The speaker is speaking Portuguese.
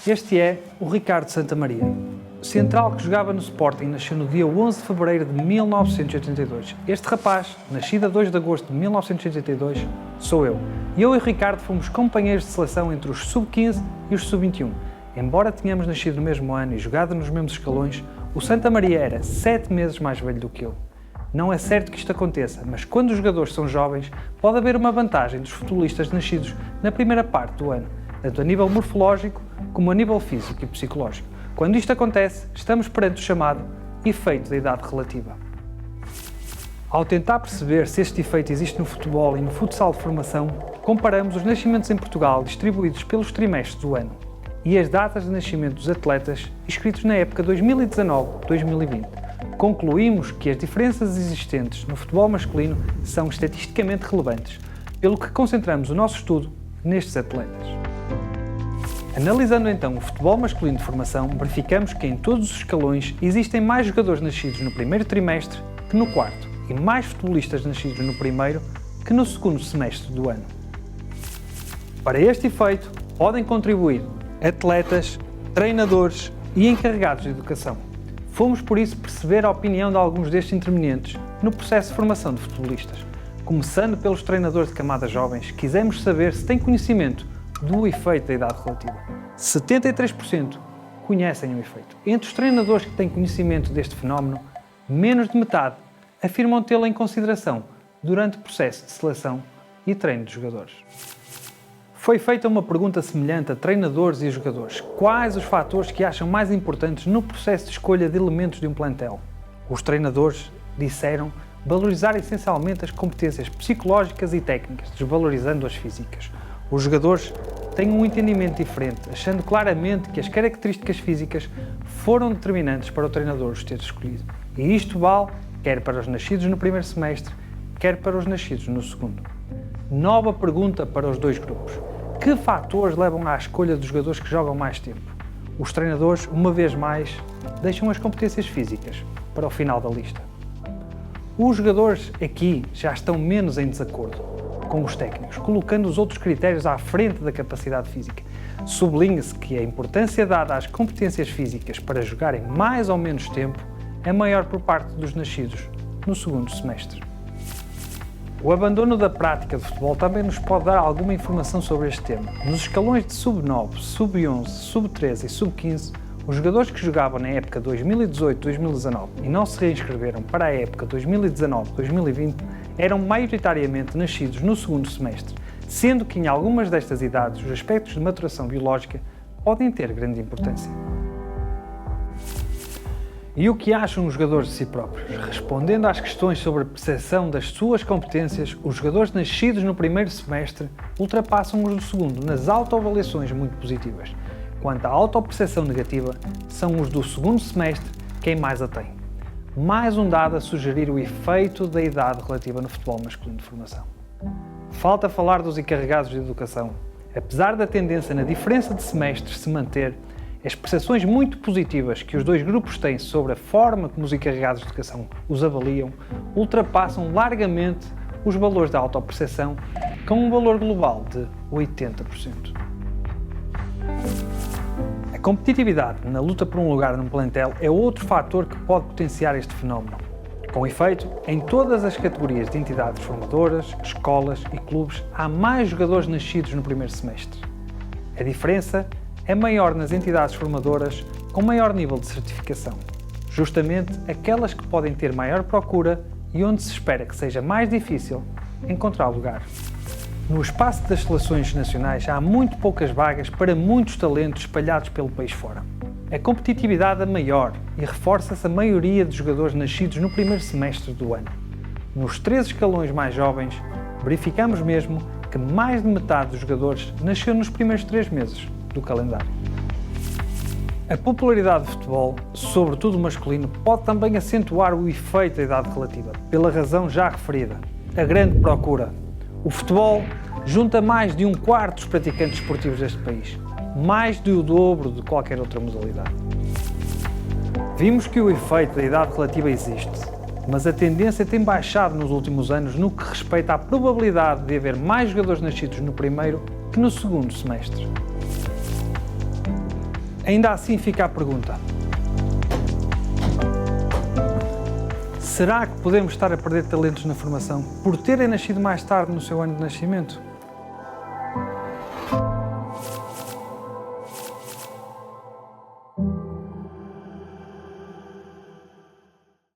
Este é o Ricardo Santamaria. Central que jogava no Sporting, nasceu no dia 11 de fevereiro de 1982. Este rapaz, nascido a 2 de agosto de 1982, sou eu. E eu e o Ricardo fomos companheiros de seleção entre os sub-15 e os sub-21. Embora tenhamos nascido no mesmo ano e jogado nos mesmos escalões, o Santamaria era 7 meses mais velho do que eu. Não é certo que isto aconteça, mas quando os jogadores são jovens, pode haver uma vantagem dos futebolistas nascidos na primeira parte do ano, tanto a nível morfológico como a nível físico e psicológico. Quando isto acontece, estamos perante o chamado efeito da idade relativa. Ao tentar perceber se este efeito existe no futebol e no futsal de formação, comparamos os nascimentos em Portugal distribuídos pelos trimestres do ano e as datas de nascimento dos atletas inscritos na época 2019-2020. Concluímos que as diferenças existentes no futebol masculino são estatisticamente relevantes, pelo que concentramos o nosso estudo nestes atletas. Analisando então o futebol masculino de formação, verificamos que em todos os escalões existem mais jogadores nascidos no primeiro trimestre que no quarto e mais futebolistas nascidos no primeiro que no segundo semestre do ano. Para este efeito, podem contribuir atletas, treinadores e encarregados de educação. Fomos por isso perceber a opinião de alguns destes intervenientes no processo de formação de futebolistas. Começando pelos treinadores de camadas jovens, quisemos saber se têm conhecimento do efeito da idade relativa. 73% conhecem o efeito. Entre os treinadores que têm conhecimento deste fenómeno, menos de metade afirmam tê-lo em consideração durante o processo de seleção e treino de jogadores. Foi feita uma pergunta semelhante a treinadores e jogadores. Quais os fatores que acham mais importantes no processo de escolha de elementos de um plantel? Os treinadores disseram valorizar essencialmente as competências psicológicas e técnicas, desvalorizando as físicas. Os jogadores têm um entendimento diferente, achando claramente que as características físicas foram determinantes para o treinador os ter escolhido. E isto vale quer para os nascidos no primeiro semestre, quer para os nascidos no segundo. Nova pergunta para os dois grupos. Que fatores levam à escolha dos jogadores que jogam mais tempo? Os treinadores, uma vez mais, deixam as competências físicas para o final da lista. Os jogadores aqui já estão menos em desacordo com os técnicos, colocando os outros critérios à frente da capacidade física. Sublinha-se que a importância dada às competências físicas para jogarem mais ou menos tempo é maior por parte dos nascidos no segundo semestre. O abandono da prática de futebol também nos pode dar alguma informação sobre este tema. Nos escalões de sub-9, sub-11, sub-13 e sub-15, os jogadores que jogavam na época 2018-2019 e não se reinscreveram para a época 2019-2020 eram maioritariamente nascidos no segundo semestre, sendo que em algumas destas idades os aspectos de maturação biológica podem ter grande importância. E o que acham os jogadores de si próprios? Respondendo às questões sobre a percepção das suas competências, os jogadores nascidos no primeiro semestre ultrapassam os do segundo nas autoavaliações muito positivas. Quanto à autopercepção negativa, são os do segundo semestre quem mais a tem. Mais um dado a sugerir o efeito da idade relativa no futebol masculino de formação. Falta falar dos encarregados de educação. Apesar da tendência na diferença de semestres se manter, as percepções muito positivas que os dois grupos têm sobre a forma como os encarregados de educação os avaliam ultrapassam largamente os valores da autopercepção, com um valor global de 80%. A competitividade na luta por um lugar num plantel é outro fator que pode potenciar este fenómeno. Com efeito, em todas as categorias de entidades formadoras, escolas e clubes, há mais jogadores nascidos no primeiro semestre. A diferença é maior nas entidades formadoras com maior nível de certificação, justamente aquelas que podem ter maior procura e onde se espera que seja mais difícil encontrar lugar. No espaço das seleções nacionais há muito poucas vagas para muitos talentos espalhados pelo país fora. A competitividade é maior e reforça-se a maioria de jogadores nascidos no primeiro semestre do ano. Nos 3 escalões mais jovens, verificamos mesmo que mais de metade dos jogadores nasceu nos primeiros 3 meses do calendário. A popularidade do futebol, sobretudo o masculino, pode também acentuar o efeito da idade relativa, pela razão já referida, a grande procura. O futebol junta mais de 1/4 dos praticantes esportivos deste país, mais do dobro de qualquer outra modalidade. Vimos que o efeito da idade relativa existe, mas a tendência tem baixado nos últimos anos no que respeita à probabilidade de haver mais jogadores nascidos no primeiro que no segundo semestre. Ainda assim fica a pergunta: será que podemos estar a perder talentos na formação por terem nascido mais tarde no seu ano de nascimento?